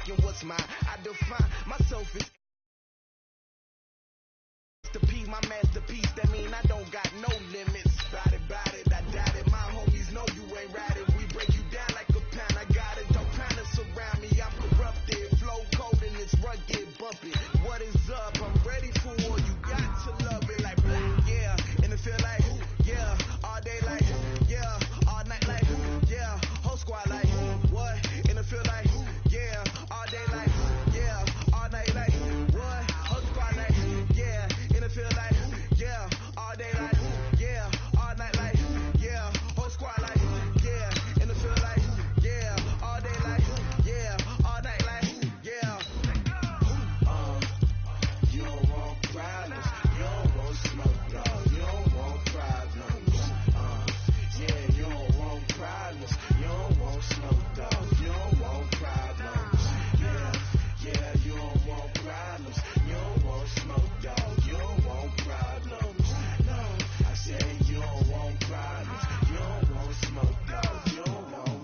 taking what's mine. I define myself as to P, my masterpiece. That mean I don't got no limits. Bout it, I doubt it. My homies know you ain't right it. We break you down like a pound. I got it. Don't kind of surround me. I'm corrupted. Flow cold and it's rugged, bumpy. What is up? I'm ready for war. You got to love it like blah, yeah. And it feel like yeah. All day like yeah. All night like yeah. Whole squad like what? And it feel like yeah. All day like yeah. All night like what? Whole squad like yeah. And it feel like yeah. All day like yeah. All night like yeah. Whole squad like yeah. And it feel like yeah. All day like yeah. All night like yeah. You don't want problems. You don't want smoke, dog. You don't want problems. Yeah, you don't want problems. You don't want smoke, dog. You don't want problems. Yeah, you don't want problems. You don't want smoke, dog. You don't want problems. No, I said you don't want problems. You don't want smoke, dog. You don't want.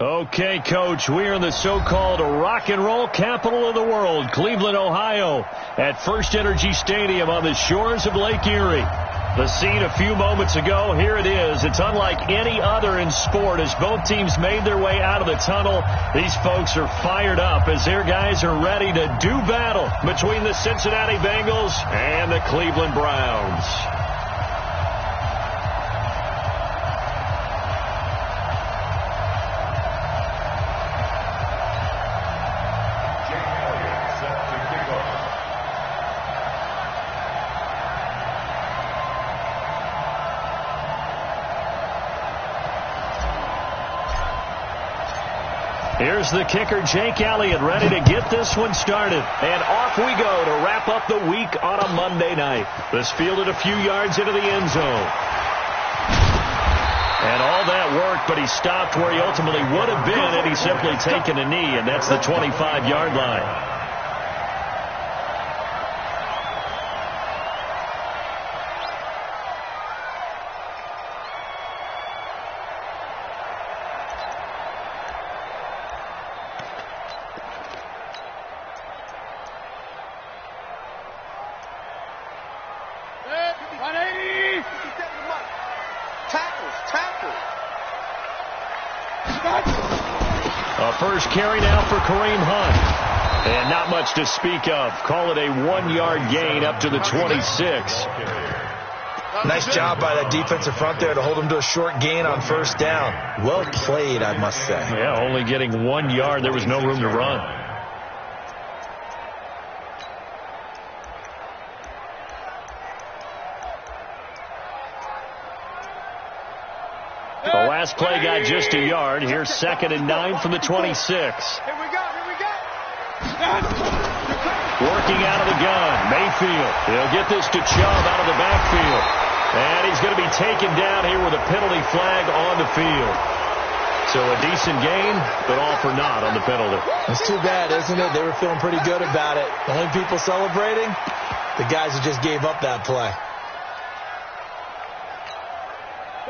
Okay, Coach, we are in the so-called rock and roll capital of the world, Cleveland, Ohio, at First Energy Stadium on the shores of Lake Erie. The scene a few moments ago, here it is. It's unlike any other in sport as both teams made their way out of the tunnel. These folks are fired up as their guys are ready to do battle between the Cincinnati Bengals and the Cleveland Browns. Here's the kicker, Jake Elliott, ready to get this one started. And off we go to wrap up the week on a Monday night. This fielded a few yards into the end zone. And all that worked, but he stopped where he ultimately would have been had he simply taken a knee, and that's the 25-yard line. A first carry now for Kareem Hunt. And not much to speak of. Call it a 1-yard gain up to the 26. Nice job by that defensive front there to hold him to a short gain on first down. Well played, I must say. Yeah, only getting 1 yard. There was no room to run. The last play got just a yard. Here's 2nd and 9 from the 26. Here we go. Working out of the gun, Mayfield. He'll get this to Chubb out of the backfield. And he's going to be taken down here with a penalty flag on the field. So a decent gain, but all for naught on the penalty. It's too bad, isn't it? They were feeling pretty good about it. The only people celebrating, the guys who just gave up that play.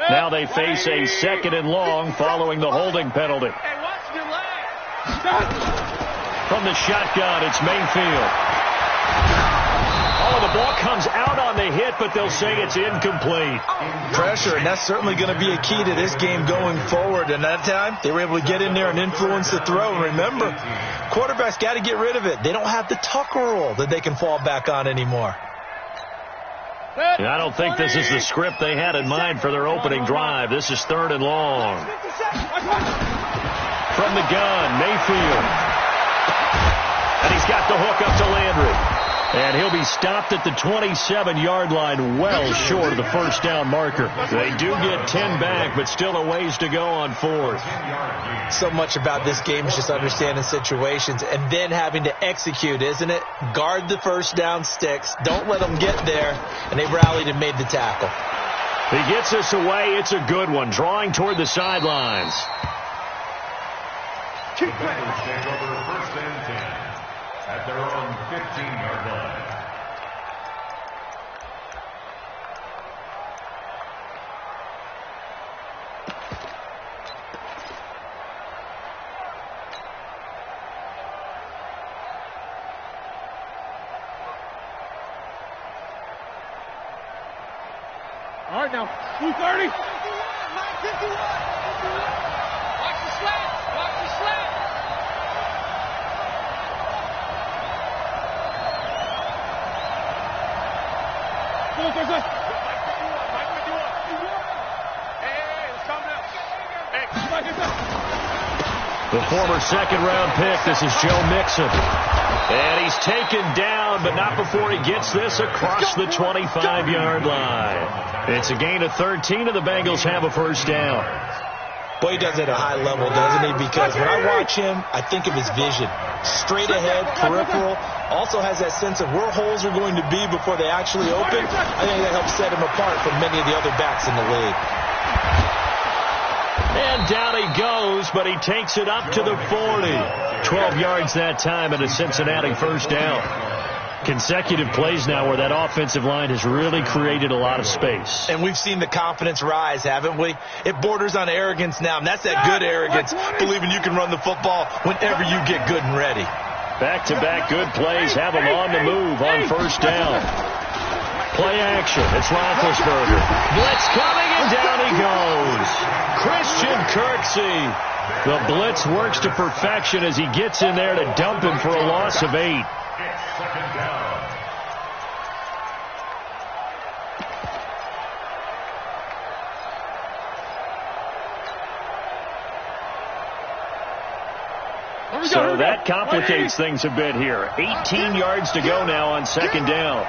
Now they face a 2nd and long following the holding penalty. From the shotgun, it's Mayfield. Oh, the ball comes out on the hit, but they'll say it's incomplete. Pressure, and that's certainly going to be a key to this game going forward. And that time, they were able to get in there and influence the throw. And remember, quarterbacks got to get rid of it. They don't have the Tucker rule that they can fall back on anymore. I don't think this is the script they had in mind for their opening drive. This is 3rd and long. From the gun, Mayfield. And he's got the hook up to Landry. And he'll be stopped at the 27-yard line, well short of the first down marker. They do get 10 back, but still a ways to go on 4th. So much about this game is just understanding situations and then having to execute, isn't it? Guard the first down sticks. Don't let them get there. And they rallied and made the tackle. He gets us away. It's a good one. Drawing toward the sidelines. First and 10. Hard now. 230. Watch the slats. Watch the slats. The former second-round pick, this is Joe Mixon. And he's taken down, but not before he gets this across the 25-yard line. It's a gain of 13, and the Bengals have a first down. Boy, he does it at a high level, doesn't he? Because when I watch him, I think of his vision. Straight ahead, peripheral. Also has that sense of where holes are going to be before they actually open. I think that helps set him apart from many of the other backs in the league. And down he goes, but he takes it up to the 40. 12 yards that time and a Cincinnati first down. Consecutive plays now where that offensive line has really created a lot of space. And we've seen the confidence rise, haven't we? It borders on arrogance now, and that's that good arrogance, believing you can run the football whenever you get good and ready. Back-to-back good plays have him on the move on first down. Play action. It's Roethlisberger. Blitz coming, and down he goes. Christian Kirksey. The blitz works to perfection as he gets in there to dump him for a loss of 8. Second down. So that complicates things a bit here. 18 yards to go now on second down.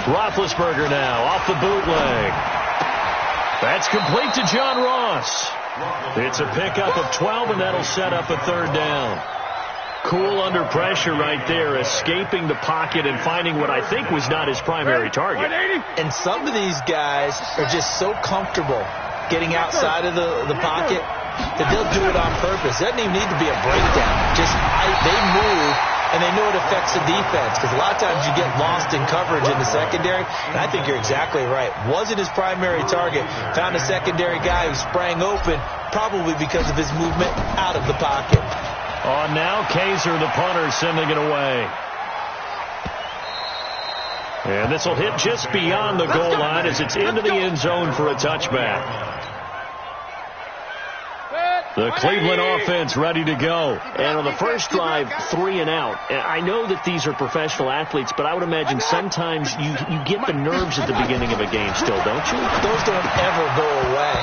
Roethlisberger now off the bootleg. That's complete to John Ross. It's a pickup of 12, and that'll set up a third down. Cool under pressure right there, escaping the pocket and finding what I think was not his primary target. And some of these guys are just so comfortable getting outside of the pocket that they'll do it on purpose. It doesn't even need to be a breakdown. Just they move, and they know it affects the defense, because a lot of times you get lost in coverage in the secondary, and I think you're exactly right. Wasn't his primary target. Found a secondary guy who sprang open, probably because of his movement out of the pocket. On now, Kaiser, the punter, sending it away. And this will hit just beyond the goal line as it's into the end zone for a touchback. The Cleveland offense ready to go. And on the first drive, 3 and out. I know that these are professional athletes, but I would imagine sometimes you get the nerves at the beginning of a game still, don't you? Those don't ever go away.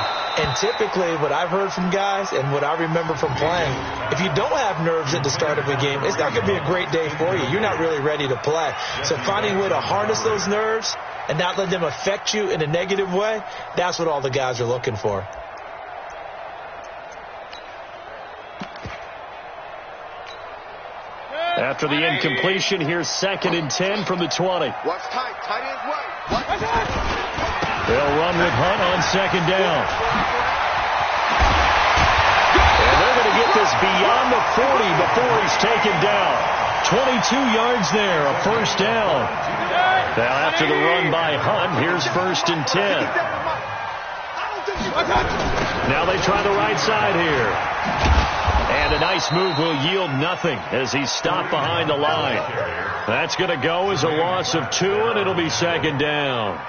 And typically what I've heard from guys and what I remember from playing, if you don't have nerves at the start of a game, it's not going to be a great day for you. You're not really ready to play. So finding a way to harness those nerves and not let them affect you in a negative way, that's what all the guys are looking for. After the incompletion, here's 2nd and 10 from the 20. Watch tight. Tight ends right. They'll run with Hunt on 2nd down. And they're going to get this beyond the 40 before he's taken down. 22 yards there, a first down. Now after the run by Hunt, here's 1st and 10. Now they try the right side here. And a nice move will yield nothing as he's stopped behind the line. That's going to go as a loss of 2, and it'll be 2nd down.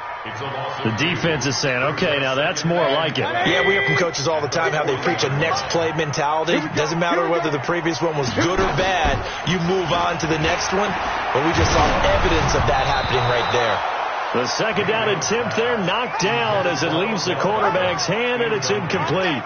The defense is saying, okay, now that's more like it. Yeah, we hear from coaches all the time how they preach a next play mentality. Doesn't matter whether the previous one was good or bad. You move on to the next one. But we just saw evidence of that happening right there. The 2nd down attempt there knocked down as it leaves the quarterback's hand, and it's incomplete.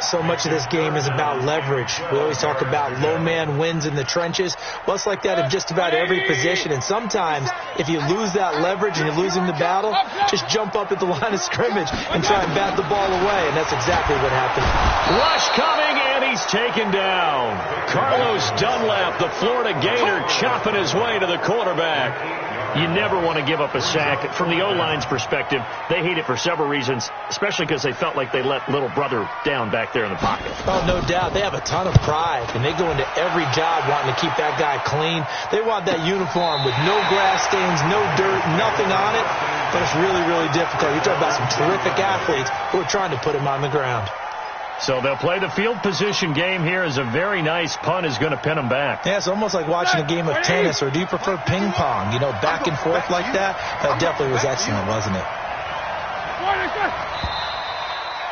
So much of this game is about leverage. We always talk about low man wins in the trenches. Well, it's like that in just about every position. And sometimes, if you lose that leverage and you're losing the battle, just jump up at the line of scrimmage and try and bat the ball away. And that's exactly what happened. Rush coming, and he's taken down. Carlos Dunlap, the Florida Gator, chopping his way to the quarterback. You never want to give up a sack. From the O-line's perspective, they hate it for several reasons, especially because they felt like they let little brother down back there in the pocket. Oh, no doubt. They have a ton of pride, and they go into every job wanting to keep that guy clean. They want that uniform with no grass stains, no dirt, nothing on it. But it's really, really difficult. You're talking about some terrific athletes who are trying to put him on the ground. So they'll play the field position game here as a very nice punt is going to pin them back. Yeah, it's almost like watching a game of tennis, or do you prefer ping pong? You know, back and forth like that? That definitely was excellent, wasn't it?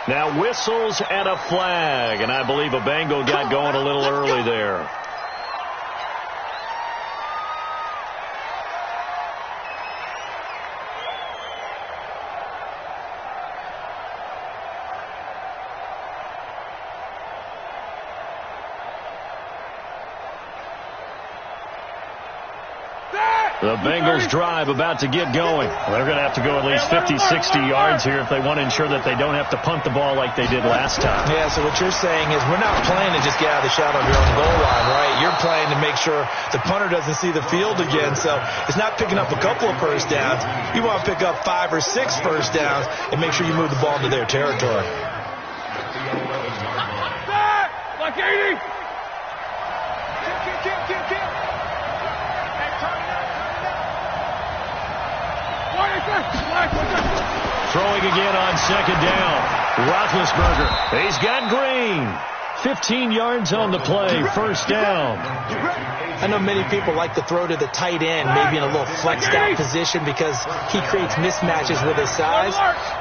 Now whistles and a flag, and I believe a Bengal got going a little early there. The Bengals drive about to get going. They're going to have to go at least 50, 60 yards here if they want to ensure that they don't have to punt the ball like they did last time. Yeah, so what you're saying is we're not playing to just get out of the shadow of your own goal line, right? You're playing to make sure the punter doesn't see the field again. So it's not picking up a couple of first downs. You want to pick up 5 or 6 first downs and make sure you move the ball into their territory. Like 80. Throwing again on second down. Roethlisberger. He's got Green. 15 yards on the play. First down. I know many people like to throw to the tight end, maybe in a little flexed out position because he creates mismatches with his size.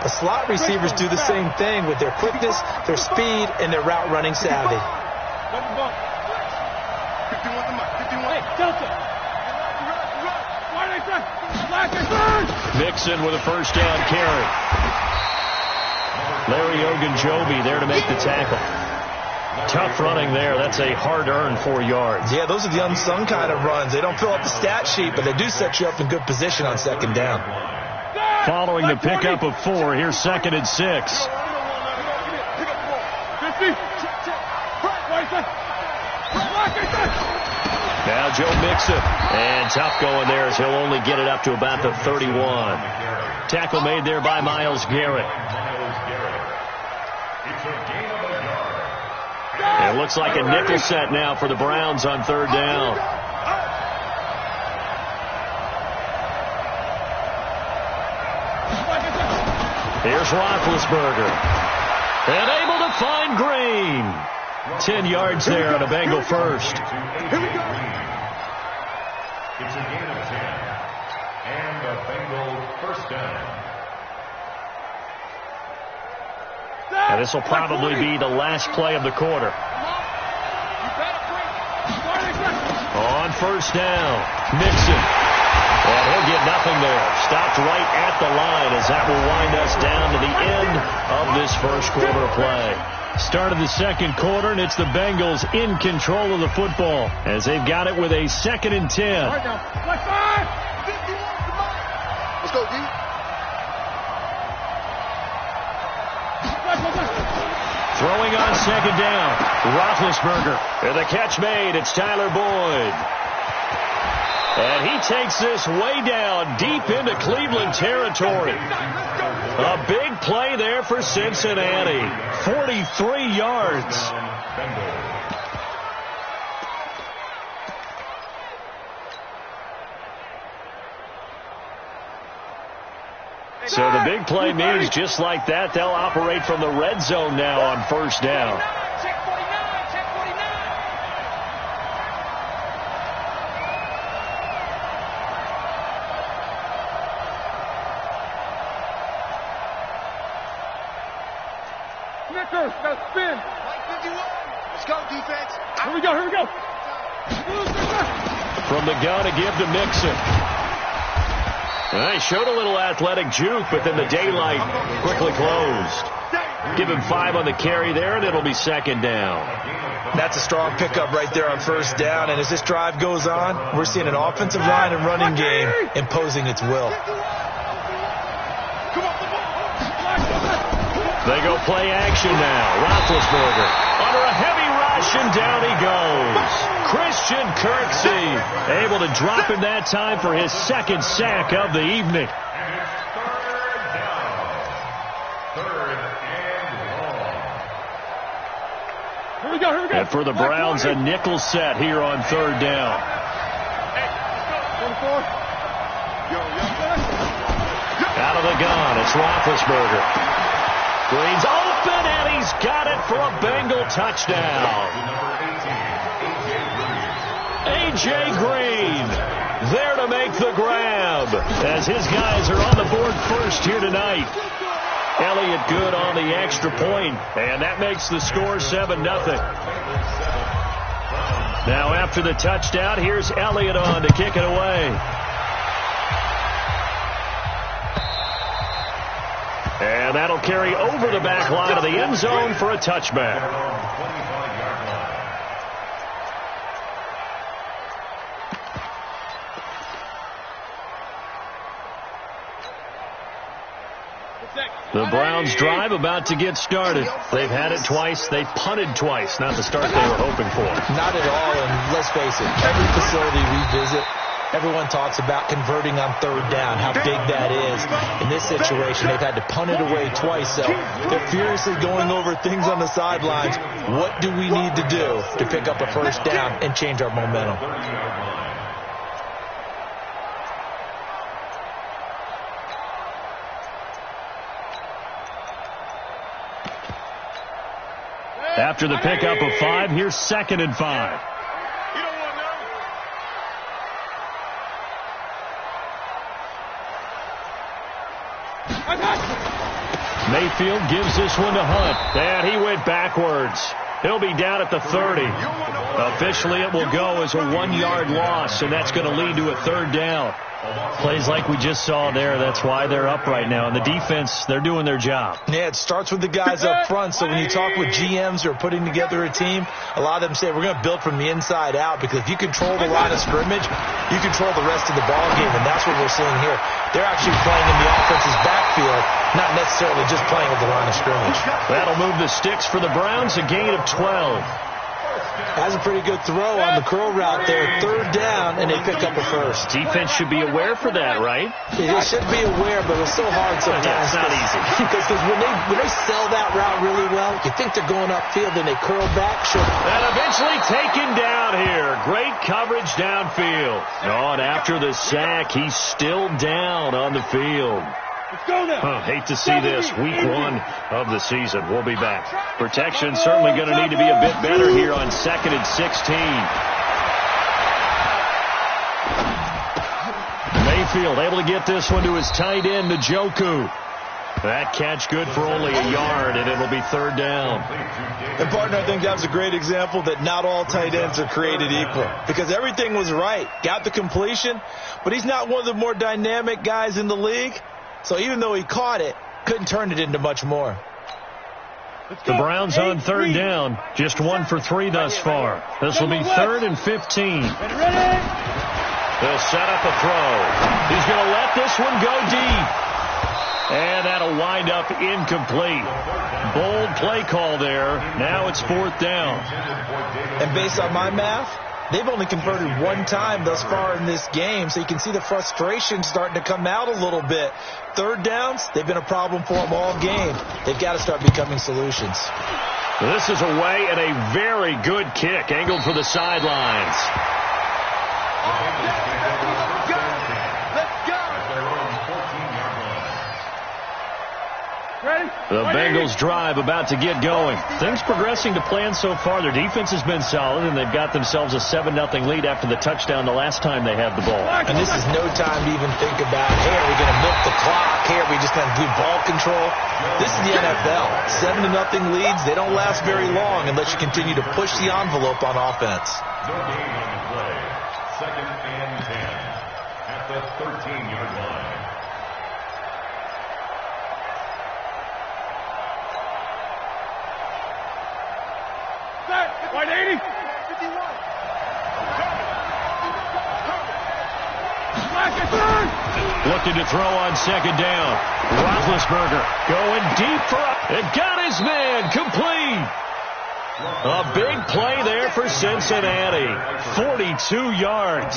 The slot receivers do the same thing with their quickness, their speed, and their route running savvy. Mixon with a first down carry. Larry Ogunjobi there to make the tackle. Tough running there. That's a hard-earned 4 yards. Yeah, those are the unsung kind of runs. They don't fill up the stat sheet, but they do set you up in good position on second down. Following the pickup of 4, here's 2nd and 6. Now Joe Mixon. And tough going there as he'll only get it up to about the 31. Tackle made there by Myles Garrett. It looks like a nickel set now for the Browns on 3rd down. Here's Roethlisberger. And able to find Green. 10 yards there on a Bengal first. Here we go. It's a gain of 10. And a Bengal first down. And this will probably be the last play of the quarter. On first down, Mixon. And he'll get nothing there. Stopped right at the line as that will wind us down to the end of this first quarter of play. Start of the second quarter, and it's the Bengals in control of the football as they've got it with a 2nd and 10. Let's go, D. Throwing on second down, Roethlisberger. And the catch made, it's Tyler Boyd. And he takes this way down deep into Cleveland territory. A big play there for Cincinnati. 43 yards. So the big play means just like that, they'll operate from the red zone now on first down. Snickers, now spin. Let's go, defense. Here we go, here we go. From the gun to give to Mixon. He showed a little athletic juke, but then the daylight quickly closed. Give him 5 on the carry there, and it'll be 2nd down. That's a strong pickup right there on first down, and as this drive goes on, we're seeing an offensive line and running game imposing its will. They go play action now. Roethlisberger under a heavy rush, and down he goes. Christian Kirksey able to drop him that time for his 2nd sack of the evening. Here we go, here we go. And for the Browns, a nickel set here on 3rd down. Out of the gun, it's Roethlisberger. Green's open, and he's got it for a Bengal touchdown. A.J. Green there to make the grab as his guys are on the board first here tonight. Elliott good on the extra point, and that makes the score 7-0. Now after the touchdown, here's Elliott on to kick it away. And that'll carry over the back line of the end zone for a touchback. The Browns drive about to get started. They've had it twice. They've punted twice. Not the start they were hoping for. Not at all, and let's face it, every facility we visit, everyone talks about converting on third down, how big that is. In this situation, they've had to punt it away twice, so they're furiously going over things on the sidelines. What do we need to do to pick up a first down and change our momentum? After the pickup of 5, here's 2nd and 5. Mayfield gives this one to Hunt. And he went backwards. He'll be down at the 30. Officially, it will go as a 1-yard loss, and that's going to lead to a 3rd down. Plays like we just saw there. That's why they're up right now. And the defense, they're doing their job. Yeah, it starts with the guys up front. So when you talk with GMs who are putting together a team, a lot of them say we're going to build from the inside out, because if you control the line of scrimmage, you control the rest of the ball game, and that's what we're seeing here. They're actually playing in the offense's backfield, not necessarily just playing at the line of scrimmage. That'll move the sticks for the Browns, a gain of 12. Has a pretty good throw on the curl route there. 3rd down, and they pick up a first. Defense should be aware for that, right? They should be aware, but it's so hard sometimes. Yeah, it's not easy. Because when they sell that route really well, you think they're going upfield, and they curl back. Sure. And eventually taken down here. Great coverage downfield. Oh, and after the sack, he's still down on the field. Hate to see this. Week 1 of the season. We'll be back. Protection certainly going to need to be a bit better here on 2nd and 16. Mayfield able to get this one to his tight end, Njoku. That catch good for only a yard, and it'll be 3rd down. And, partner, I think that was a great example that not all tight ends are created equal, because everything was right. Got the completion, but he's not one of the more dynamic guys in the league. So even though he caught it, couldn't turn it into much more. The Browns on 3rd down. Just 1 for 3 thus far. This will be 3rd and 15. They'll set up a throw. He's going to let this one go deep. And that'll wind up incomplete. Bold play call there. Now it's 4th down. And based on my math, they've only converted 1 time thus far in this game, so you can see the frustration starting to come out a little bit. 3rd downs, they've been a problem for them all game. They've got to start becoming solutions. This is away, and a very good kick angled for the sidelines. The Bengals drive about to get going. Things progressing to plan so far. Their defense has been solid, and they've got themselves a 7-0 lead after the touchdown the last time they had the ball. And this is no time to even think about, hey, are we going to milk the clock? Hey, are we just going to do ball control? This is the NFL. 7-0 leads, they don't last very long unless you continue to push the envelope on offense. No gain on the play. 2nd and 10 at the 13-yard line. White 80. 51. Looking to throw on 2nd down. Roethlisberger going deep for it. Got his man complete. A big play there for Cincinnati. 42 yards.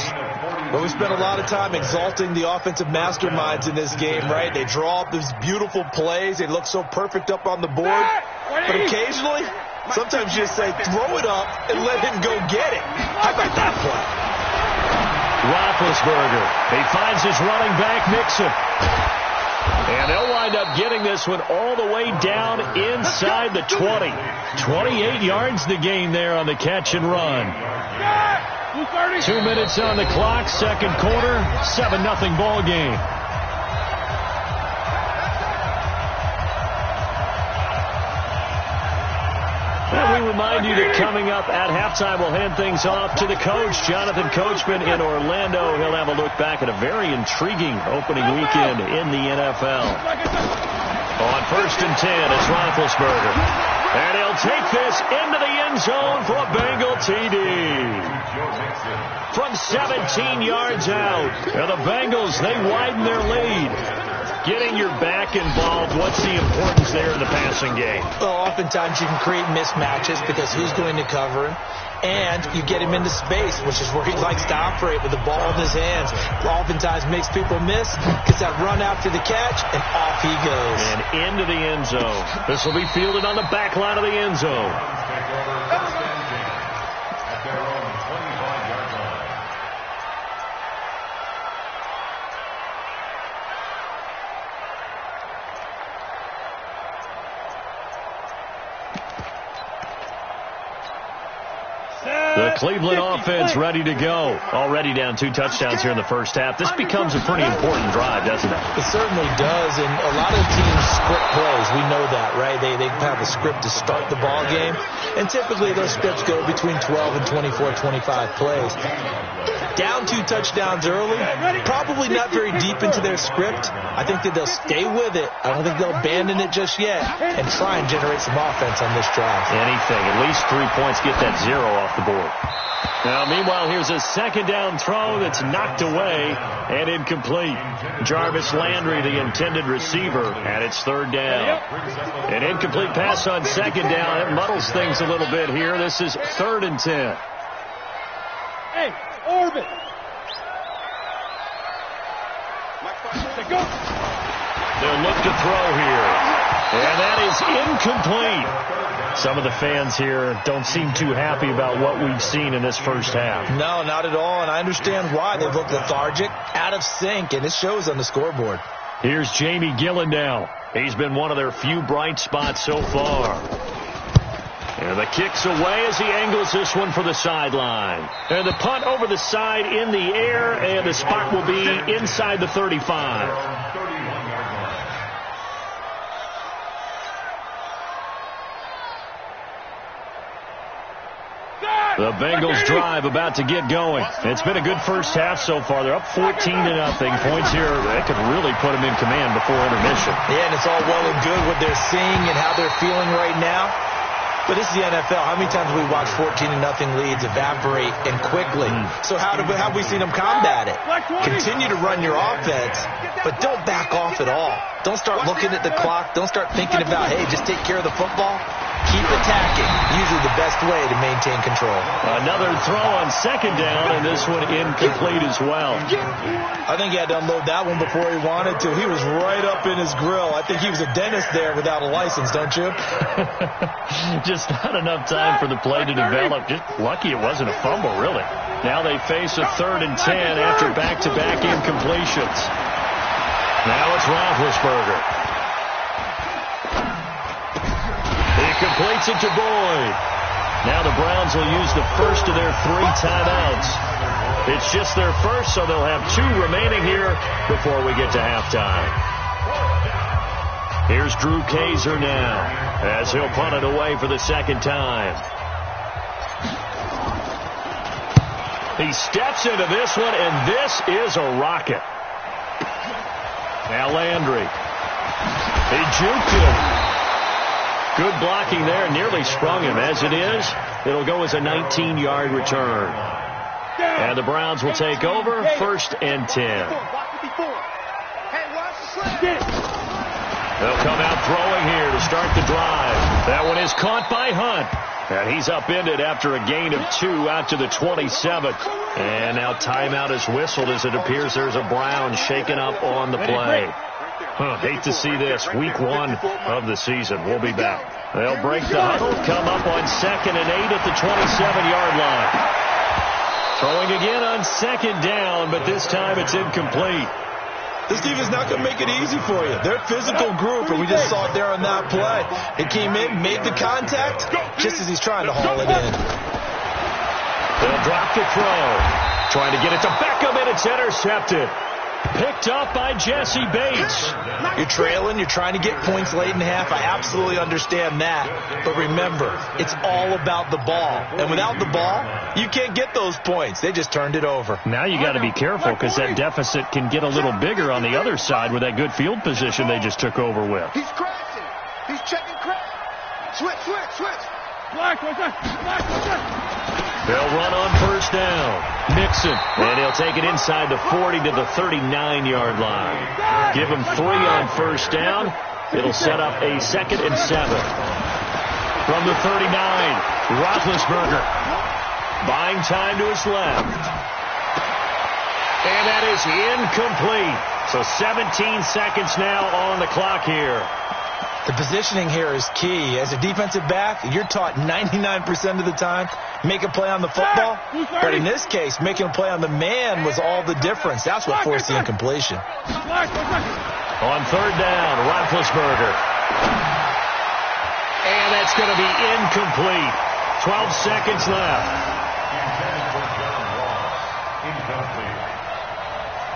Well, we spent a lot of time exalting the offensive masterminds in this game, right? They draw up these beautiful plays. They look so perfect up on the board. But occasionally, sometimes you just say, throw it up and let him go get it. How about that play? Roethlisberger. He finds his running back, Mixon. And they'll wind up getting this one all the way down inside the 20. 28 yards to gain there on the catch and run. 2 minutes on the clock, second quarter, 7-0 ball game. And we remind you that coming up at halftime, we'll hand things off to the coach, Jonathan Coachman in Orlando. He'll have a look back at a very intriguing opening weekend in the NFL. On 1st and 10, it's Roethlisberger. And he'll take this into the end zone for a Bengal TD. From 17 yards out. And the Bengals, they widen their lead. Getting your back involved, what's the importance there in the passing game? Well, oftentimes you can create mismatches because who's going to cover him? And you get him into space, which is where he likes to operate with the ball in his hands. Oftentimes makes people miss, gets that run after the catch, and off he goes. And into the end zone. This will be fielded on the back line of the end zone. The Cleveland offense ready to go. Already down 2 touchdowns here in the first half. This becomes a pretty important drive, doesn't it? It certainly does, and a lot of teams script plays. We know that, right? They have a script to start the ball game, and typically those scripts go between 12 and 24, 25 plays. Down 2 touchdowns early, probably not very deep into their script. I think that they'll stay with it. I don't think they'll abandon it just yet and try and generate some offense on this drive. Anything. At least 3 points. Get that 0 off the board. Now, meanwhile, here's a second down throw that's knocked away and incomplete. Jarvis Landry, the intended receiver, and it's 3rd down. An incomplete pass on 2nd down. It muddles things a little bit here. This is 3rd and 10. Hey, orbit. They'll look to throw here. And that is incomplete. Some of the fans here don't seem too happy about what we've seen in this first half. No, not at all, and I understand why. They've looked lethargic, out of sync, and it shows on the scoreboard. Here's Jamie Gillen now. He's been one of their few bright spots so far. And the kick's away as he angles this one for the sideline. And the punt over the side in the air, and the spot will be inside the 35. The Bengals drive about to get going. It's been a good first half so far. They're up 14-0. Points here that could really put them in command before intermission. Yeah, and it's all well and good what they're seeing and how they're feeling right now. But this is the NFL. How many times have we watched 14-0 leads evaporate and quickly? So how have we seen them combat it? Continue to run your offense, but don't back off at all. Don't start looking at the clock. Don't start thinking about, hey, just take care of the football. Keep attacking. Usually the best way to maintain control. Another throw on 2nd down, and this one incomplete as well. I think he had to unload that one before he wanted to. He was right up in his grill. I think he was a dentist there without a license, don't you? Just not enough time for the play to develop. Just lucky it wasn't a fumble, really. Now they face a 3rd and 10 after back-to-back incompletions. Now it's Roethlisberger. He completes it to Boyd. Now the Browns will use the first of their 3 timeouts. It's just their first, so they'll have 2 remaining here before we get to halftime. Here's Drew Kaiser now as he'll punt it away for the 2nd time. He steps into this one, and this is a rocket. Now Landry. He juked him. Good blocking there. Nearly sprung him. As it is, it'll go as a 19-yard return. And the Browns will take over 1st and 10. They'll come out throwing here to start the drive. That one is caught by Hunt. And he's upended after a gain of 2 out to the 27. And now timeout is whistled as it appears there's a Brown shaken up on the play. Hate to see this. Week 1 of the season. We'll be back. They'll break the huddle, come up on 2nd and 8 at the 27-yard line. Throwing again on 2nd down, but this time it's incomplete. This defense is not going to make it easy for you. They're a physical group, and we just saw it there on that play. They came in, made the contact, just as he's trying to haul it in. They'll drop the throw. Trying to get it to Beckham, and it's intercepted. Picked up by Jesse Bates. You're trailing. You're trying to get points late in half. I absolutely understand that. But remember, it's all about the ball. And without the ball, you can't get those points. They just turned it over. Now you got to be careful because that deficit can get a little bigger on the other side with that good field position they just took over with. He's crashing. He's checking crash. Switch. Black, what's that? They'll run on first down. Mixon, and he'll take it inside the 40 to the 39-yard line. Give him 3 on first down. It'll set up a 2nd and 7. From the 39, Roethlisberger. Buying time to his left. And that is incomplete. So 17 seconds now on the clock here. The positioning here is key. As a defensive back, you're taught 99% of the time, make a play on the football. But in this case, making a play on the man was all the difference. That's what forced the incompletion. On third down, Roethlisberger. And that's going to be incomplete. 12 seconds left.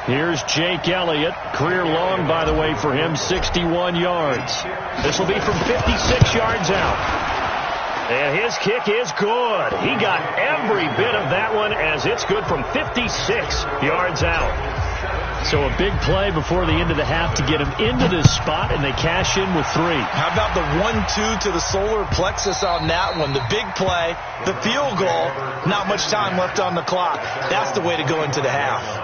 Here's Jake Elliott. Career long, by the way, for him, 61 yards. This will be from 56 yards out. And his kick is good. He got every bit of that one as it's good from 56 yards out. So a big play before the end of the half to get him into this spot, and they cash in with 3. How about the 1-2 to the solar plexus on that one? The big play, the field goal, not much time left on the clock. That's the way to go into the half.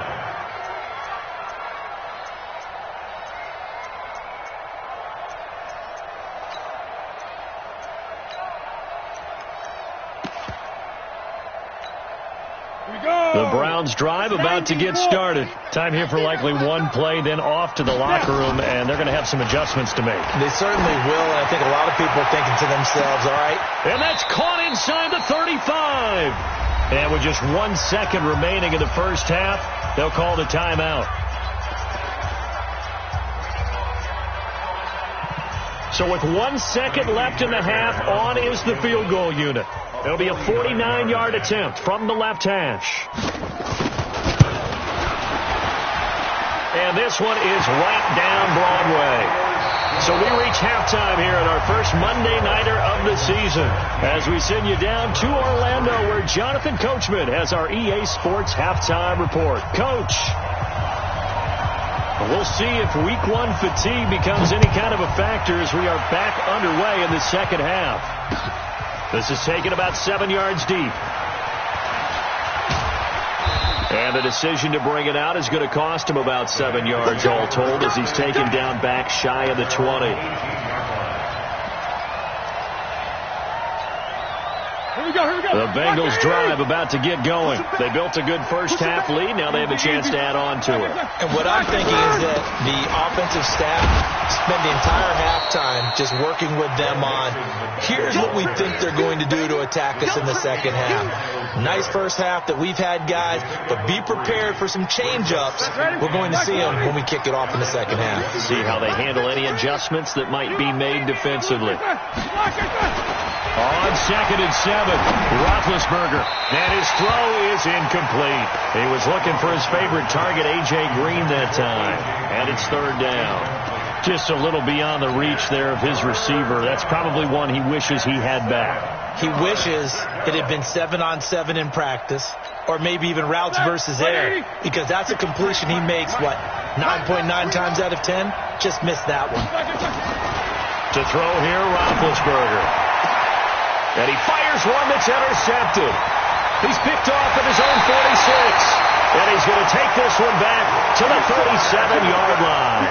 The Browns drive about to get started. Time here for likely one play, then off to the locker room, and they're going to have some adjustments to make. They certainly will, and I think a lot of people are thinking to themselves, all right. And that's caught inside the 35. And with just 1 second remaining in the first half, they'll call the timeout. So with 1 second left in the half, on is the field goal unit. It'll be a 49-yard attempt from the left hash. And this one is right down Broadway. So we reach halftime here at our first Monday Nighter of the season as we send you down to Orlando where Jonathan Coachman has our EA Sports halftime report. Coach, we'll see if week 1 fatigue becomes any kind of a factor as we are back underway in the second half. This is taken about 7 yards deep. And the decision to bring it out is going to cost him about 7 yards all told as he's taken down back shy of the 20. The Bengals drive about to get going. They built a good first half lead. Now they have a chance to add on to it. And what I'm thinking is that the offensive staff spend the entire halftime just working with them on, here's what we think they're going to do to attack us in the second half. Nice first half that we've had, guys, but be prepared for some change-ups. We're going to see them when we kick it off in the second half. See how they handle any adjustments that might be made defensively. On 2nd and 7, Roethlisberger. And his throw is incomplete. He was looking for his favorite target, A.J. Green, that time. And it's 3rd down. Just a little beyond the reach there of his receiver. That's probably one he wishes he had back. He wishes it had been 7-on-7 in practice, or maybe even routes versus air, because that's a completion he makes, 9.9 times out of 10? Just missed that one. To throw here, Roethlisberger. And he fires one that's intercepted. He's picked off at his own 46. And he's going to take this one back to the 37-yard line.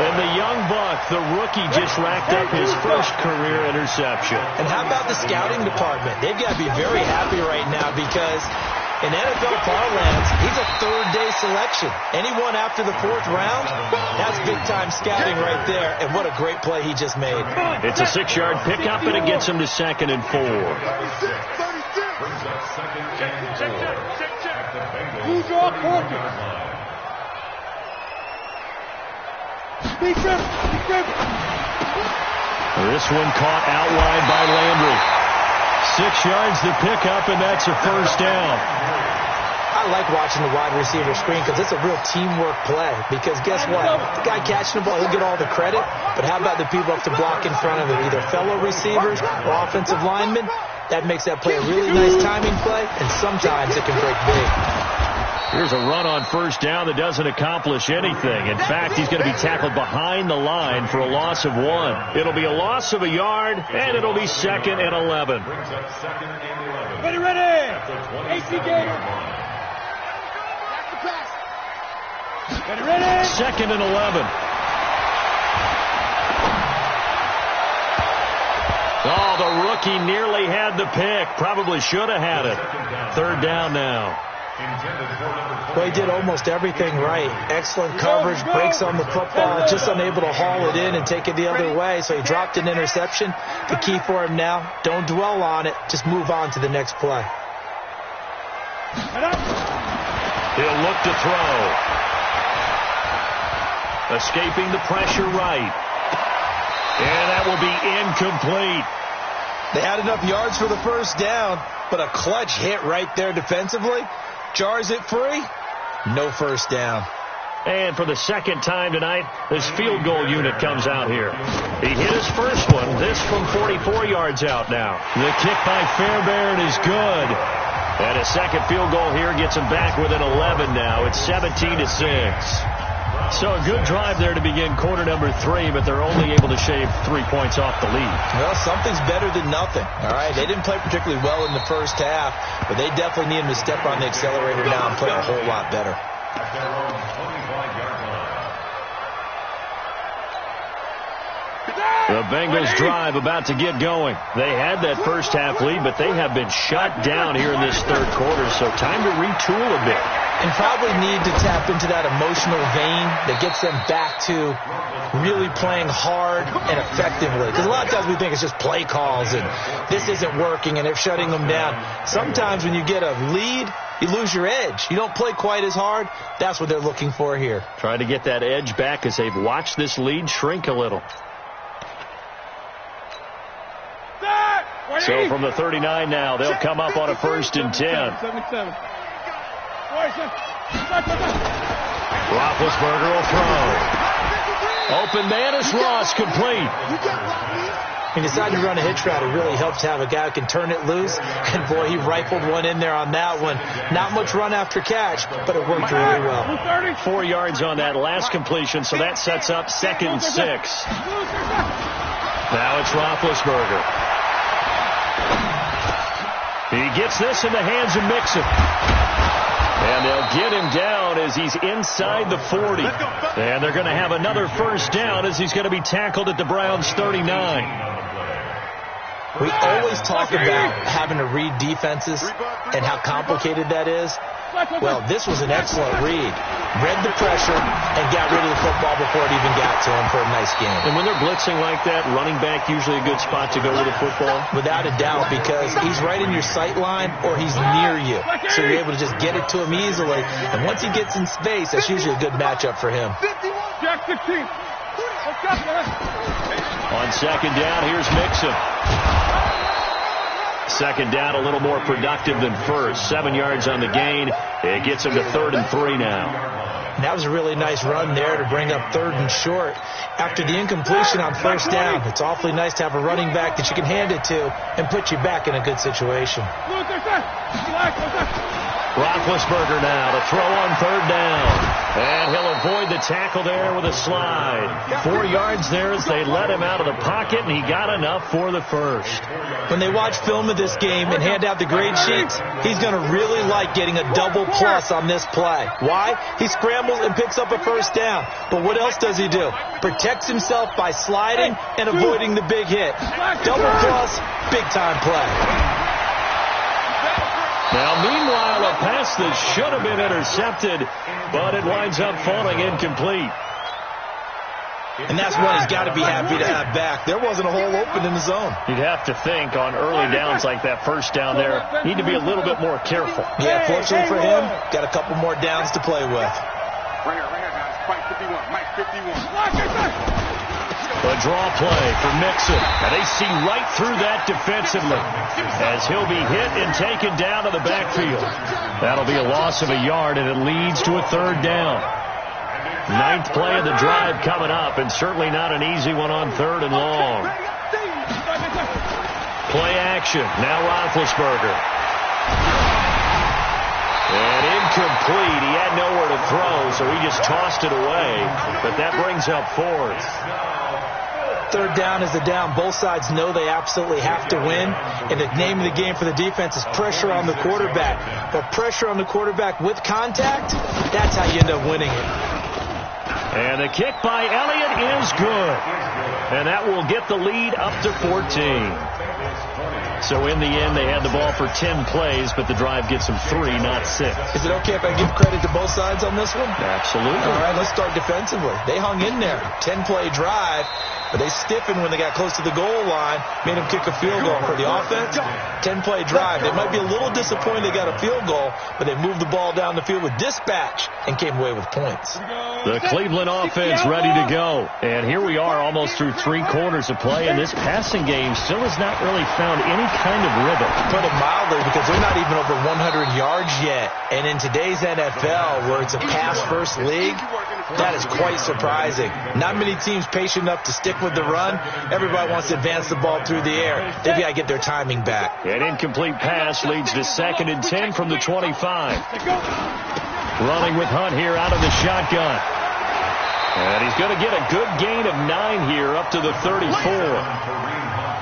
And the young buck, the rookie, just racked up his first career interception. And how about the scouting department? They've got to be very happy right now because in NFL parlance, he's a 3rd-day selection. Anyone after the 4th round, that's big-time scouting right there. And what a great play he just made. It's a 6-yard pickup, and it gets him to 2nd and 4. Who's off working? This one caught out wide by Landry. 6 yards to pick up, and that's a first down. I like watching the wide receiver screen because it's a real teamwork play. Because guess what? The guy catching the ball, he'll get all the credit. But how about the people up to block in front of him? Either fellow receivers or offensive linemen. That makes that play a really nice timing play, and sometimes it can break big. Here's a run on first down that doesn't accomplish anything. In fact, he's going to be tackled behind the line for a loss of 1. It'll be a loss of a yard, and it'll be 2nd and 11. Ready. AC Gator. Ready. 2nd and 11. Oh, the rookie nearly had the pick. Probably should have had it. 3rd down now. Well, he did almost everything right. Excellent coverage, breaks on the football, just unable to haul it in and take it the other way. So he dropped an interception. The key for him now, don't dwell on it. Just move on to the next play. He'll look to throw. Escaping the pressure right. And that will be incomplete. They had enough yards for the first down, but a clutch hit right there defensively. Jars it free. No first down. And for the second time tonight, this field goal unit comes out here. He hit his first one. This from 44 yards out now. The kick by Fairbairn is good. And a second field goal here gets him back within 11 now. It's 17-6. So a good drive there to begin quarter number 3, but they're only able to shave 3 points off the lead. Well, something's better than nothing. All right, they didn't play particularly well in the first half, but they definitely need him to step on the accelerator now and play a whole lot better. The Bengals drive about to get going. They had that first half lead, but they have been shut down here in this third quarter, so time to retool a bit. And probably need to tap into that emotional vein that gets them back to really playing hard and effectively. Because a lot of times we think it's just play calls and this isn't working and they're shutting them down. Sometimes when you get a lead, you lose your edge. You don't play quite as hard. That's what they're looking for here. Trying to get that edge back as they've watched this lead shrink a little. So from the 39 now, they'll come up on a 1st and 10. 77. Roethlisberger will throw. Open man is Ross, complete. He decided to run a hitch route. It really helps to have a guy who can turn it loose. And, boy, he rifled one in there on that one. Not much run after catch, but it worked really well. 4 yards on that last completion, so that sets up 2nd and 6. Now it's Roethlisberger. He gets this in the hands of Mixon. And they'll get him down as he's inside the 40. And they're going to have another first down as he's going to be tackled at the Browns' 39. We always talk about having to read defenses and how complicated that is. Well, this was an excellent read. Read the pressure and got rid of the football before it even got to him for a nice game. And when they're blitzing like that, running back usually a good spot to go with the football? Without a doubt, because he's right in your sight line or he's near you. So you're able to just get it to him easily. And once he gets in space, that's usually a good matchup for him. Jack 15. On 2nd down, here's Mixon. 2nd down, a little more productive than first. 7 yards on the gain. It gets him to 3rd and 3 now. And that was a really nice run there to bring up 3rd and short. After the incompletion on 1st down, it's awfully nice to have a running back that you can hand it to and put you back in a good situation. Roethlisberger now to throw on 3rd down. And he'll avoid the tackle there with a slide. 4 yards there as they let him out of the pocket, and he got enough for the first. When they watch film of this game and hand out the grade sheets, he's going to really like getting a double plus on this play. Why? He scrambles and picks up a first down. But what else does he do? Protects himself by sliding and avoiding the big hit. Double plus, big-time play. Now, meanwhile, a pass that should have been intercepted, but it winds up falling incomplete. And that's one he's got to be happy to have back. There wasn't a hole open in the zone. You'd have to think on early downs like that first down there, need to be a little bit more careful. Yeah, fortunately for him, got a couple more downs to play with. Right here, guys. Fight 51. Mike. A draw play for Mixon. And they see right through that defensively as he'll be hit and taken down to the backfield. That'll be a loss of a yard, and it leads to a third down. 9th play of the drive coming up, and certainly not an easy one on 3rd and long. Play action. Now Roethlisberger. And incomplete. He had nowhere to throw, so he just tossed it away. But that brings up 4th. 3rd down is the down. Both sides know they absolutely have to win. And the name of the game for the defense is pressure on the quarterback. But pressure on the quarterback with contact, that's how you end up winning it. And the kick by Elliott is good. And that will get the lead up to 14. So in the end, they had the ball for 10 plays, but the drive gets them 3, not 6. Is it okay if I give credit to both sides on this one? Absolutely. All right, let's start defensively. They hung in there. 10-play drive, but they stiffened when they got close to the goal line, made them kick a field goal. For the offense, 10-play drive. They might be a little disappointed they got a field goal, but they moved the ball down the field with dispatch and came away with points. The Cleveland offense ready to go. And here we are almost through 3 quarters of play, and this passing game still has not really found any kind of rhythm. Put it mildly, because they're not even over 100 yards yet. And in today's NFL, where it's a pass-first league, that is quite surprising. Not many teams patient enough to stick with the run. Everybody wants to advance the ball through the air. They've got to get their timing back. An incomplete pass leads to 2nd and 10 from the 25. Running with Hunt here out of the shotgun. And he's going to get a good gain of 9 here up to the 34.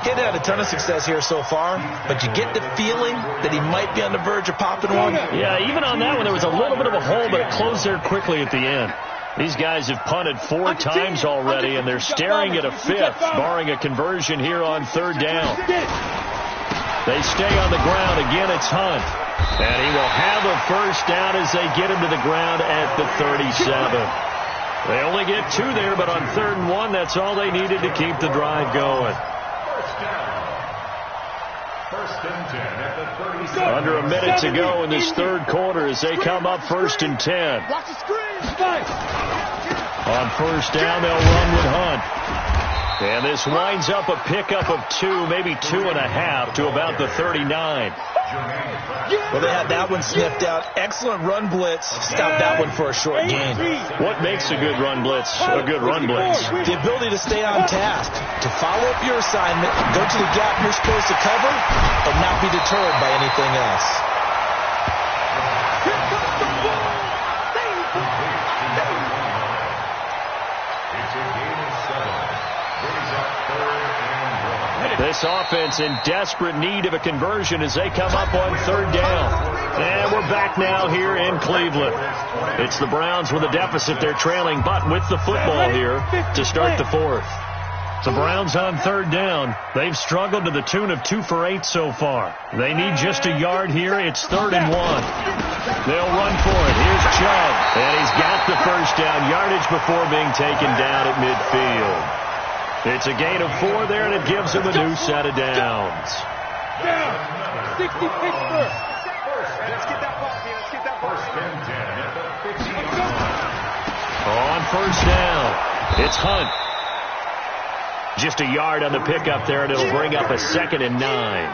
He had a ton of success here so far, but you get the feeling that he might be on the verge of popping one. Yeah, even on that one, there was a little bit of a hole, but it closed there quickly at the end. These guys have punted 4 times already, and they're staring at a 5th, barring a conversion here on 3rd down. They stay on the ground. Again, it's Hunt. And he will have a first down as they get him to the ground at the 37. They only get 2 there, but on 3rd and 1, that's all they needed to keep the drive going. Under a minute to go in this 3rd quarter as they come up 1st and 10. On 1st down, they'll run with Hunt. And this winds up a pickup of 2, maybe 2.5 to about the 39. Well, they had that one sniffed out. Excellent run blitz. Stopped that one for a short gain. What makes a good run blitz a good run blitz? The ability to stay on task, to follow up your assignment, go to the gap you're supposed to cover, and not be deterred by anything else. This offense in desperate need of a conversion as they come up on 3rd down. And we're back now here in Cleveland. It's the Browns with a deficit. They're trailing, but with the football here to start the 4th. The Browns on 3rd down. They've struggled to the tune of 2 for 8 so far. They need just a yard here. It's 3rd and 1. They'll run for it. Here's Chubb. And he's got the first down. Yardage before being taken down at midfield. It's a gain of 4 there, and it gives him a new set of downs. Down. 60 Pittsburgh. Let's get that ball, man. Let's get that ball. On 1st down, it's Hunt. Just a yard on the pickup there, and it'll bring up a 2nd and 9.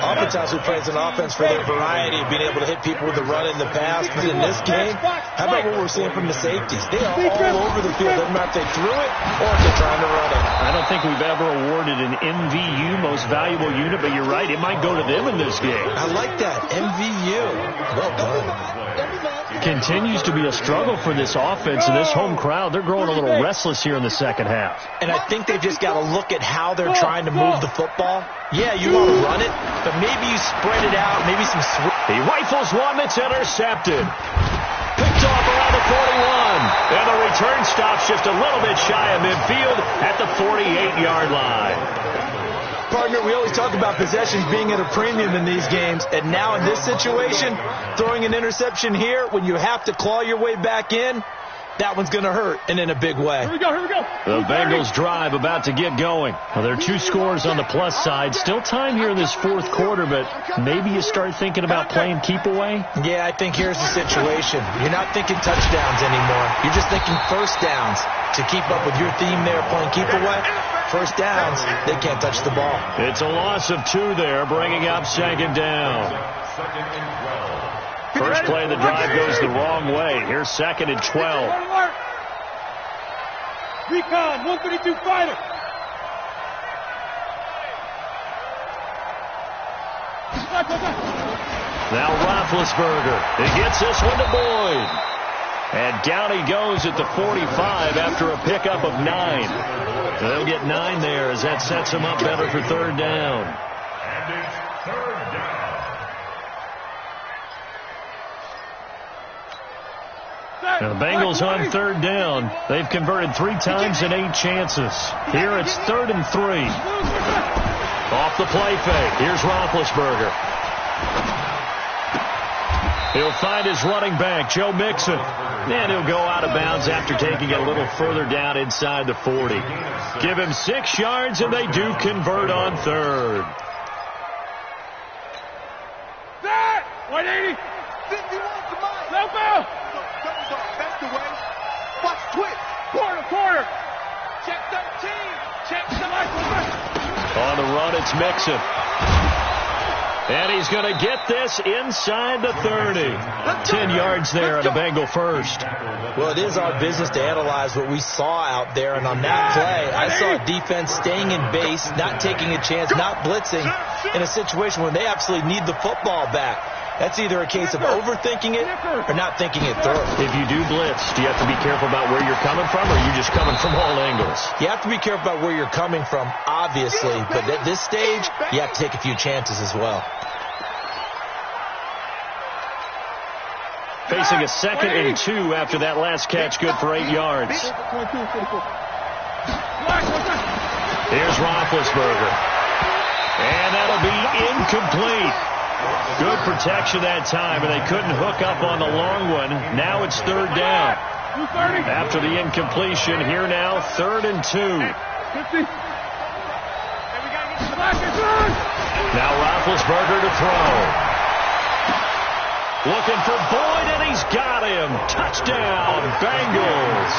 Oftentimes we praise an offense for their variety of being able to hit people with the run in the pass. But in this game, how about what we're seeing from the safeties? They are all over the field. Doesn't matter if they threw it or if they're trying to run it. I don't think we've ever awarded an MVU, most valuable unit, but you're right. It might go to them in this game. I like that. MVU. Well done. Continues to be a struggle for this offense and this home crowd. They're growing a little restless here in the second half. And I think they've just got to look at how they're trying to move the football. Yeah, you want to run it, but maybe you spread it out, maybe some switch. He rifles one that's intercepted. Picked off around the 41. And the return stops just a little bit shy of midfield at the 48-yard line. Partner, we always talk about possessions being at a premium in these games, and now in this situation, throwing an interception here when you have to claw your way back in, that one's going to hurt, and in a big way. Here we go. The Bengals drive about to get going. Well, there are 2 scores on the plus side. Still time here in this fourth quarter, but maybe you start thinking about playing keep away? Yeah, I think here's the situation. You're not thinking touchdowns anymore. You're just thinking first downs. To keep up with your theme there, playing keep away, first downs, they can't touch the ball. It's a loss of 2 there, bringing up second down. First play of the drive goes the wrong way. Here's second and 12. Recon, 132 fighter. Now Roethlisberger. He gets this one to Boyd. And down he goes at the 45 after a pickup of 9. They'll get 9 there as that sets him up better for third down. And it's third down. Now the Bengals on third down. They've converted 3 times in 8 chances. Here it's 3rd and 3. Off the play fake. Here's Roethlisberger. He'll find his running back, Joe Mixon. And he'll go out of bounds after taking it a little further down inside the 40. Give him 6 yards, and they do convert on third. 180. 51 to mine. Help out. That's the way. Watch twitch. Quarter. Check 13. Check On the run, it's Mixon. And he's going to get this inside the 30. 10 yards there on a Bengal first. Well, it is our business to analyze what we saw out there. And on that play, I saw a defense staying in base, not taking a chance, not blitzing in a situation where they absolutely need the football back. That's either a case of overthinking it or not thinking it through. If you do blitz, do you have to be careful about where you're coming from, or are you just coming from all angles? You have to be careful about where you're coming from, obviously. But at this stage, you have to take a few chances as well. Facing a 2nd and 2 after that last catch, good for 8 yards. Here's Roethlisberger. And that'll be incomplete. Good protection that time, and they couldn't hook up on the long one. Now it's third down. After the incompletion, here now, 3rd and 2. Now Roethlisberger to throw. Looking for Boyd, and he's got him. Touchdown, Bengals.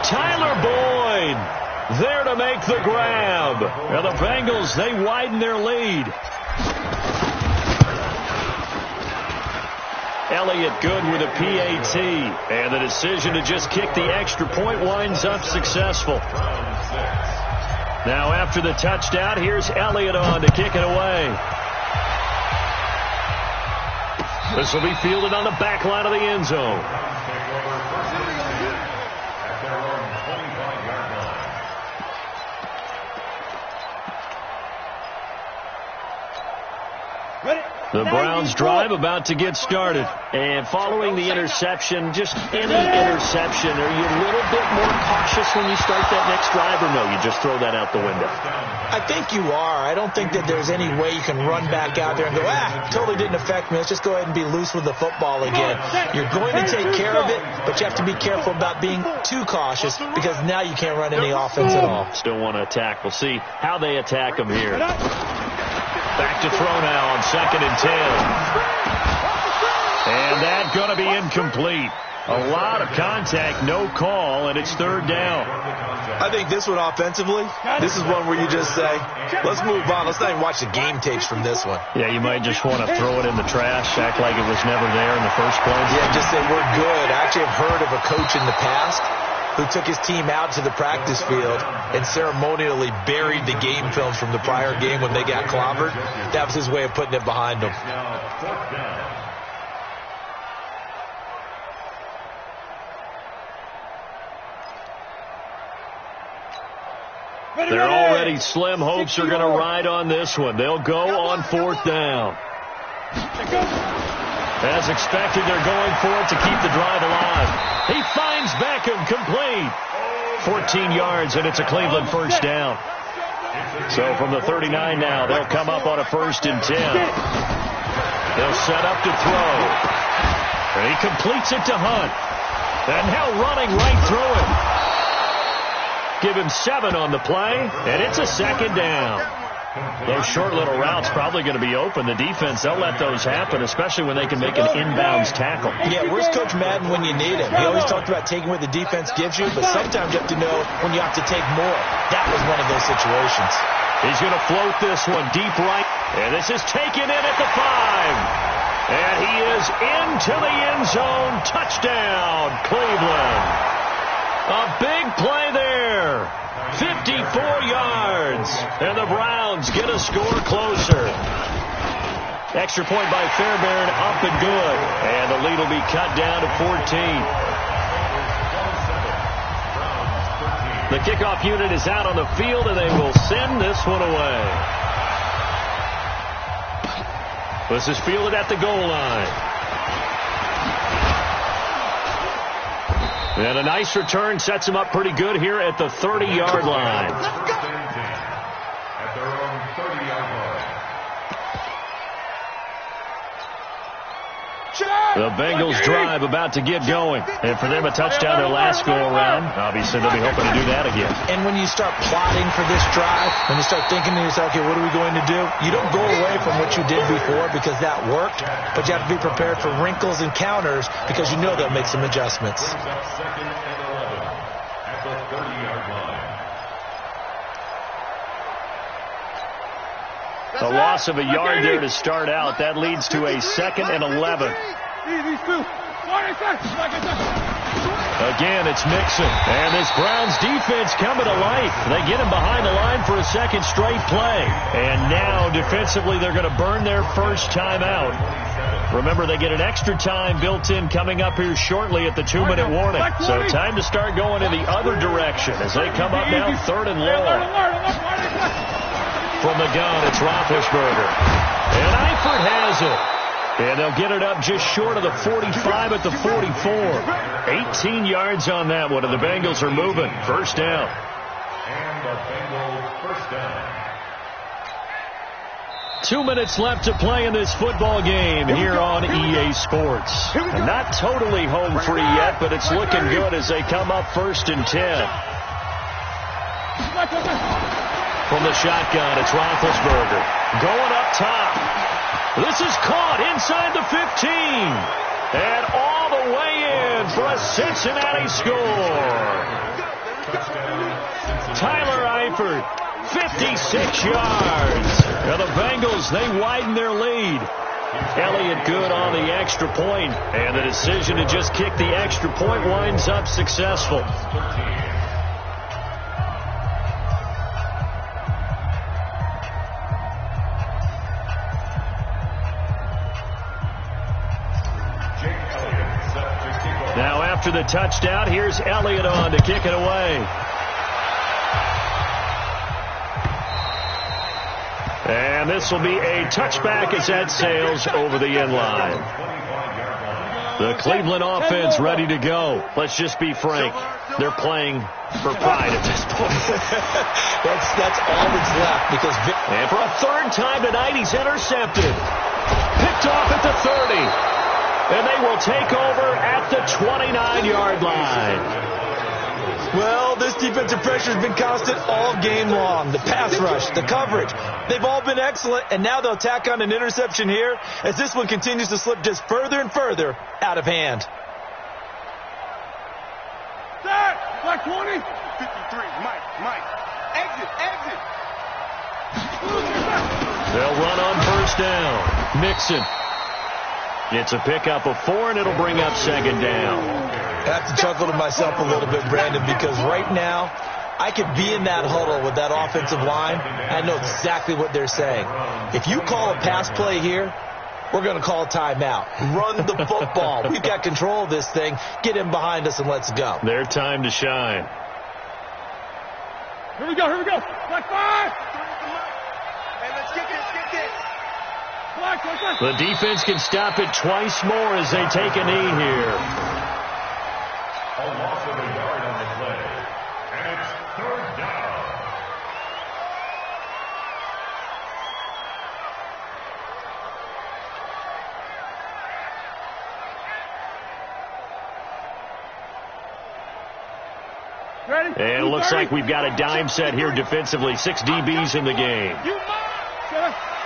Tyler Boyd there to make the grab. Now the Bengals, they widen their lead. Elliott good with a PAT. And the decision to just kick the extra point winds up successful. Now after the touchdown, here's Elliott on to kick it away. This will be fielded on the back line of the end zone. The Browns drive about to get started. And following the interception, just any interception, are you a little bit more cautious when you start that next drive, or no, you just throw that out the window? I think you are. I don't think that there's any way you can run back out there and go, totally didn't affect me. Let's just go ahead and be loose with the football again. You're going to take care of it, but you have to be careful about being too cautious because now you can't run any offense at all. Still want to attack. We'll see how they attack them here. Back to throw now on 2nd and 10. And that's going to be incomplete. A lot of contact, no call, and it's third down. I think this one offensively, this is one where you just say, let's move on. Let's not even watch the game tapes from this one. Yeah, you might just want to throw it in the trash, act like it was never there in the first place. Yeah, just say we're good. I actually have heard of a coach in the past who took his team out to the practice field and ceremonially buried the game films from the prior game when they got clobbered. That was his way of putting it behind them. They're already slim hopes are going to ride on this one. They'll go on 4th down. As expected, they're going for it to keep the drive alive. He finds Beckham complete. 14 yards, and it's a Cleveland first down. So from the 39 now, they'll come up on a 1st and 10. They'll set up to throw. And he completes it to Hunt. And now running right through him. Give him 7 on the play, and it's a second down. Those short little routes probably going to be open. The defense, they'll let those happen, especially when they can make an inbounds tackle. Yeah, where's Coach Madden when you need him? He always talked about taking what the defense gives you, but sometimes you have to know when you have to take more. That was one of those situations. He's going to float this one deep right, and this is taken in at the 5. And he is into the end zone. Touchdown, Cleveland. A big play there. 54 yards. And the Browns get a score closer. Extra point by Fairbairn, up and good. And the lead will be cut down to 14. The kickoff unit is out on the field, and they will send this one away. This is fielded at the goal line. And a nice return sets him up pretty good here at the 30-yard line. At their own 30-yard line. The Bengals drive about to get going. And for them, a touchdown their last go-around. Obviously, they'll be hoping to do that again. And when you start plotting for this drive, when you start thinking to yourself, okay, what are we going to do? You don't go away from what you did before because that worked, but you have to be prepared for wrinkles and counters because you know they'll make some adjustments. Second and 11 at the 30-yard line. A loss of a yard there to start out. That leads to a 2nd and 11. Again, it's Mixon. And this Browns defense coming to life. They get him behind the line for a second straight play. And now, defensively, they're going to burn their first time out. Remember, they get an extra time built in coming up here shortly at the 2-minute warning. So time to start going in the other direction as they come up now 3rd and long. From the gun, it's Roethlisberger. And Eifert has it. And they'll get it up just short of the 45 at the 44. 18 yards on that one, and the Bengals are moving. First down. And the Bengals first down. 2 minutes left to play in this football game here on EA Sports. And not totally home free yet, but it's looking good as they come up 1st and 10. From the shotgun, it's Roethlisberger. Going up top. This is caught inside the 15. And all the way in for a Cincinnati score. Tyler Eifert, 56 yards. Now the Bengals, they widen their lead. Elliott good on the extra point. And the decision to just kick the extra point winds up successful. Now after the touchdown, here's Elliott on to kick it away. And this will be a touchback as that sails over the end line. The Cleveland offense ready to go. Let's just be frank. They're playing for pride at this point. That's all that's left because and for a 3rd time tonight, he's intercepted. Picked off at the 30. And they will take over at the 29-yard line. Well, this defensive pressure has been constant all game long. The pass rush, the coverage, they've all been excellent, and now they'll tack on an interception here as this one continues to slip just further and further out of hand. Set! Black 20. 53. Mike. Exit. They'll run on 1st down. Mixon. It's a pickup of 4, and it'll bring up 2nd down. I have to chuckle to myself a little bit, Brandon, because right now I could be in that huddle with that offensive line. I know exactly what they're saying. If you call a pass play here, we're going to call a timeout. Run the football. We've got control of this thing. Get him behind us and let's go. Their time to shine. Here we go. Black 5. Hey, let's get this. The defense can stop it twice more as they take a knee here. A loss of a yard on the play. And it's 3rd down. Ready? And it looks like we've got a dime set here defensively. 6 DBs in the game.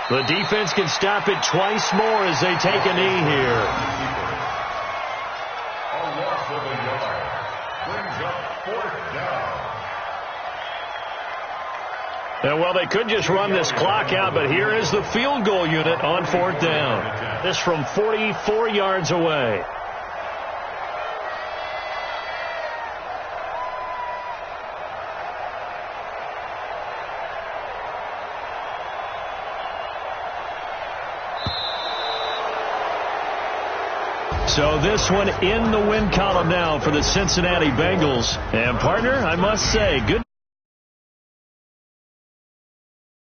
The defense can stop it twice more as they take a knee here. A loss of a yard. Brings up 4th down. And, well, they could just run this clock out, but here is the field goal unit on 4th down. This from 44 yards away. So this one in the win column now for the Cincinnati Bengals. And, partner, I must say, good.